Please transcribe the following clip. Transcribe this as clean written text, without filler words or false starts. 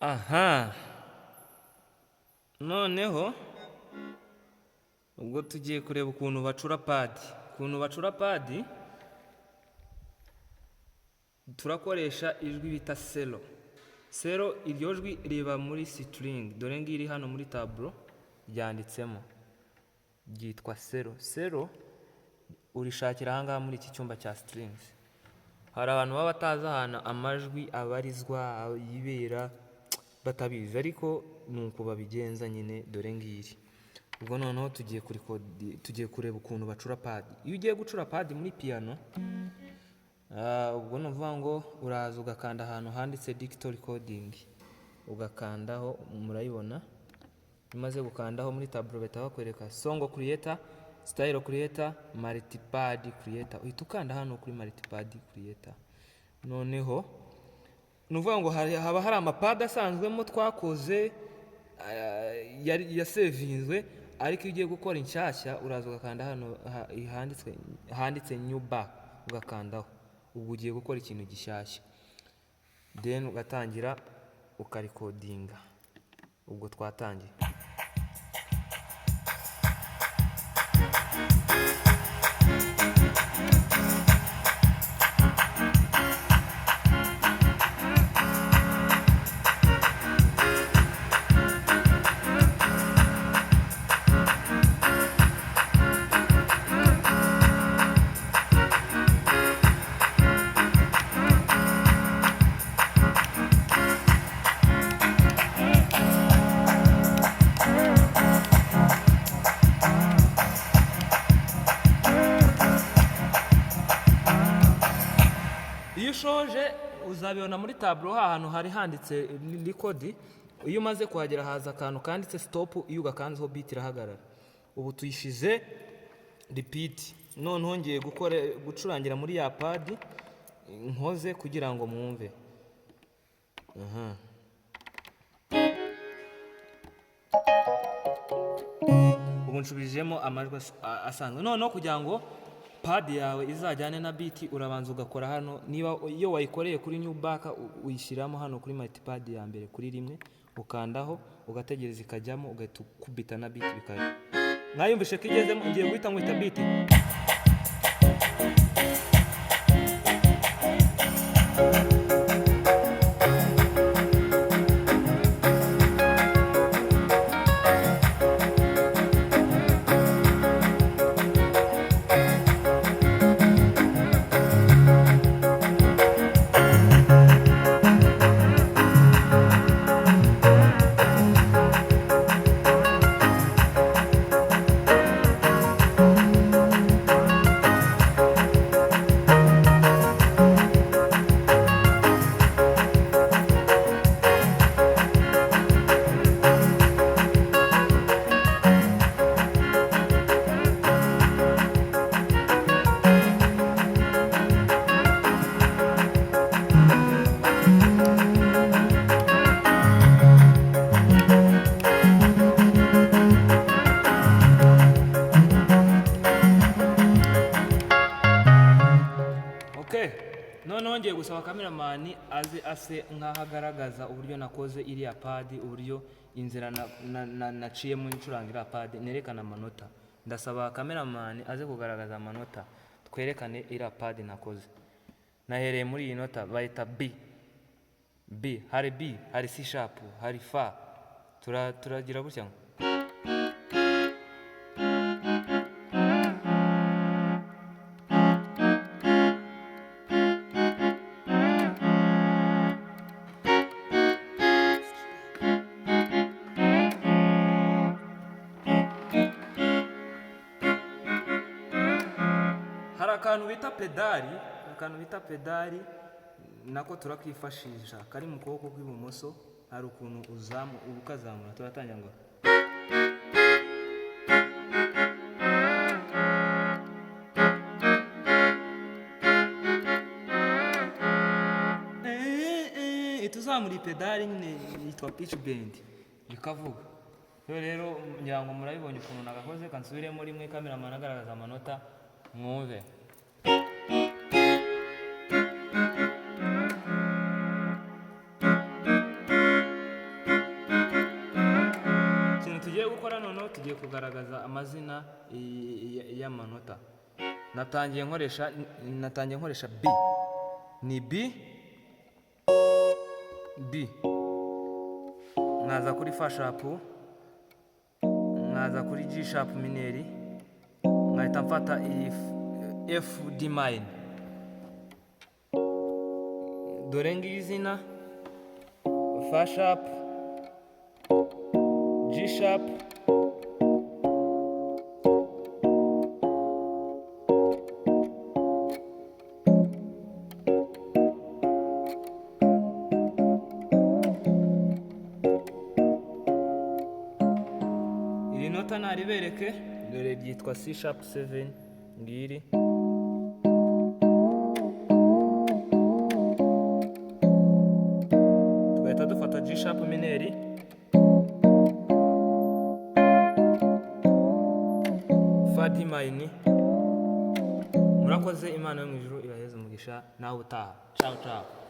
Aha, noneho ubwo tugiye kureba ukuntu bacura padi. Turakoresha ijwi bita selo. Iryo jwi riba muri string, dore ngiri hano muri tableau ryanditsemo, ryitwa selo. Urishakira ahangaha muri iki cyumba cya strings. Hari abantu baba batazi ahantu amajwi abarizwa yibera batabizi, ariko nuko babigenza nyine, dore ngiri. Ubwo noneho tugiye kureba ukuntu bacura padi. Iyo ugiye gucura padi muri piano, ubwo nuvuga ngo uraza ugakanda ahantu handitse digital recording, ugakandaho, murayibona. Umaze gukandaho muri tableau bahita bakwereka song creator, style creator, multipad creator. Uhita ukanda hano kuri multipad creator. Noneho nuvuga ngo haba hari amapad asanzwemo twakoze yasevinzwe, ariko iyo ugiye gukora inshyashya uraza ugakanda hano handitse new bar, ugakandaho. Ubwo ugiye gukora ikintu gishyashya, then ugatangira ukarikodinga. Ubwo twatangiye. Iyo ushoje uzabibona muri tableau ahantu hari handitse record. Iyo umaze kuhagera haza akantu kanditse stop, iyo ugakanzeho beat irahagarara. Ubu tuyishize repeat. Noneho ngiye gucurangira muri ya pad nkoze kugira ngo mwumve. Ubu nshubijemo amajwi asanzwe. Noneho kugira ngo pad yawe izajyane na beat, urabanza ugakora hano. Niba iyo wayikoreye kuri new back, uyishyiramo hano kuri multipad ya mbere kuri rimwe, ukandaho, ugategereza ikajyamo, ugahita ukubita na beat bikajya. Mwayumvishe ko igezemo, ngiye guhita ngwita beat. Noneho ngiye gusaba cameraman ase nkaho agaragaza uburyo nakoze iriya pad, uburyo inzira naciyemo incurangira pad, nerekana amanota. Ndasaba cameraman aze kugaragaza amanota, twerekane iriya pad nakoze. Nahereye muri iyi nota bayita B, hari B, hari C sharp, hari Fa. Turagira gutya ngo akantu bita pedali nako turakifashisha, kari mu kuboko kw'ibumoso. Hari ukuntu ukazamura. Turatangira ngo tuzamura ipedali nyine yitwa pitch bend bikavuga. Rero ngira ngo murabibonye ukuntu nagakoze. Kansubiremo rimwe, cameraman agaragaza amanota mwumve. tugiye gukora noneho tugiye kugaragaza amazina y'amanota. Natangiye nkoresha B. Ni B. Nkaza kuri Fa sharp, nkaza kuri G sharp mineri, nkahita mfata F D minor. Dore ngiyi izina Fa sharp, G sharp, iri nota naribereke, dore ryitwa C sharp 7 ngiri. Tugahita dufata G sharp mineri, Fa D minor. Murakoze, Imana yo mu ijuru ibaheze umugisha, nawe utaha. Ciao ciao.